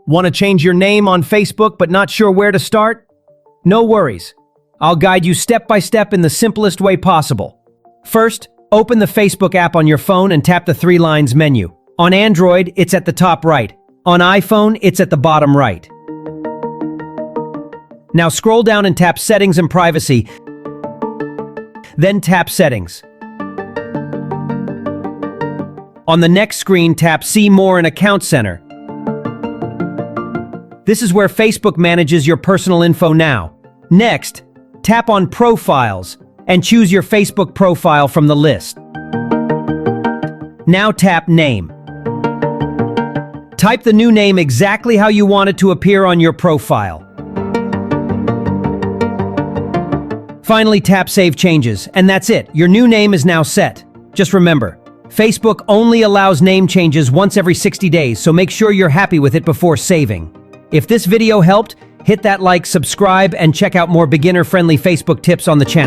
Want to change your name on Facebook but not sure where to start? No worries. I'll guide you step by step in the simplest way possible. First, open the Facebook app on your phone and tap the 3 lines menu. On Android, it's at the top right. On iPhone, it's at the bottom right. Now scroll down and tap Settings and Privacy. Then tap Settings. On the next screen, tap See More in Account Center. This is where Facebook manages your personal info now. Next, tap on Profiles and choose your Facebook profile from the list. Now tap Name. Type the new name exactly how you want it to appear on your profile. Finally, tap Save Changes, and that's it. Your new name is now set. Just remember, Facebook only allows name changes once every 60 days, so make sure you're happy with it before saving. If this video helped, hit that like, subscribe, and check out more beginner-friendly Facebook tips on the channel.